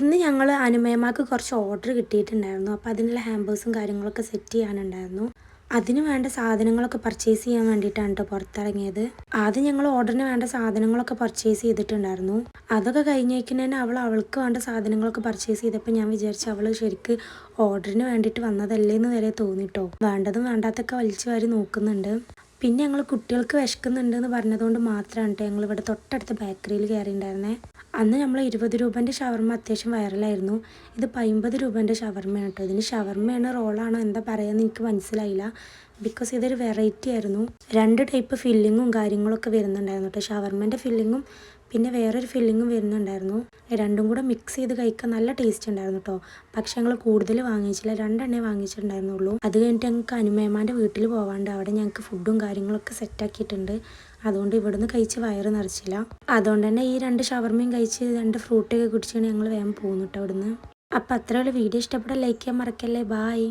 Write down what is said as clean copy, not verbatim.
ഇന്ന് ഞങ്ങൾ അനുമയമാർക്ക് കുറച്ച് ഓർഡർ കിട്ടിയിട്ടുണ്ടായിരുന്നു. അപ്പോൾ അതിനുള്ള ഹാമ്പേഴ്സും കാര്യങ്ങളൊക്കെ സെറ്റ് ചെയ്യാനുണ്ടായിരുന്നു. അതിന് വേണ്ട സാധനങ്ങളൊക്കെ പർച്ചേസ് ചെയ്യാൻ വേണ്ടിയിട്ടാണ് കേട്ടോ പുറത്തിറങ്ങിയത്. ആദ്യം ഞങ്ങൾ ഓർഡറിന് വേണ്ട സാധനങ്ങളൊക്കെ പർച്ചേസ് ചെയ്തിട്ടുണ്ടായിരുന്നു. അതൊക്കെ കഴിഞ്ഞേക്കിന് തന്നെ അവൾക്ക് വേണ്ട സാധനങ്ങളൊക്കെ പർച്ചേസ് ചെയ്തപ്പോൾ ഞാൻ വിചാരിച്ചു അവൾ ശരിക്ക് ഓർഡറിന് വേണ്ടിയിട്ട് വന്നതല്ലേ എന്ന് വരെ തോന്നിട്ടോ. വേണ്ടതും വേണ്ടാത്തൊക്കെ വലിച്ചു വാരി നോക്കുന്നുണ്ട്. പിന്നെ ഞങ്ങൾ കുട്ടികൾക്ക് വിശക്കുന്നുണ്ടെന്ന് പറഞ്ഞതുകൊണ്ട് മാത്രമാണ് കേട്ടോ ഞങ്ങളിവിടെ തൊട്ടടുത്ത ബേക്കറിയിൽ കയറിയിട്ടുണ്ടായിരുന്നേ. അന്ന് നമ്മൾ 20 രൂപേൻ്റെ ഷവർമ്മ അത്യാവശ്യം വൈറലായിരുന്നു. ഇതിപ്പോൾ 50 രൂപേൻ്റെ ഷവർമ്മയാണ് കേട്ടോ. ഇതിന് ഷവർമ്മയാണ് റോളാണോ എന്താ പറയുകയെന്ന് എനിക്ക് മനസ്സിലായില്ല. ബിക്കോസ് ഇതൊരു വെറൈറ്റി ആയിരുന്നു. 2 ടൈപ്പ് ഫില്ലിങ്ങും കാര്യങ്ങളൊക്കെ വരുന്നുണ്ടായിരുന്നു കേട്ടോ. ഷവർമ്മേൻ്റെ ഫില്ലിങ്ങും പിന്നെ വേറൊരു ഫില്ലിങ്ങും വരുന്നുണ്ടായിരുന്നു. രണ്ടും കൂടെ മിക്സ് ചെയ്ത് കഴിക്കാൻ നല്ല ടേസ്റ്റ് ഉണ്ടായിരുന്നു കേട്ടോ. പക്ഷെ ഞങ്ങൾ കൂടുതൽ വാങ്ങിച്ചില്ല, 2 എണ്ണേ വാങ്ങിച്ചിട്ടുണ്ടായിരുന്നുള്ളൂ. അത് കഴിഞ്ഞിട്ട് ഞങ്ങൾക്ക് അനുമേമാൻ്റെ വീട്ടിൽ പോകാണ്ട് അവിടെ ഞങ്ങൾക്ക് ഫുഡും കാര്യങ്ങളൊക്കെ സെറ്റാക്കിയിട്ടുണ്ട്. അതുകൊണ്ട് ഇവിടുന്ന് കഴിച്ച് വയറ് നിറച്ചില്ല. അതുകൊണ്ട് തന്നെ ഈ 2 ഷവർമ്മയും കഴിച്ച് 2 ഫ്രൂട്ടൊക്കെ കുടിച്ചാണ് ഞങ്ങൾ വേഗം പോകുന്നു കേട്ടോ അവിടുന്ന്. അപ്പോൾ അത്രയുള്ള വീഡിയോ ഇഷ്ടപ്പെട്ടാൽ ലൈക്ക് ചെയ്യാൻ മറക്കല്ലേ. ബായ്.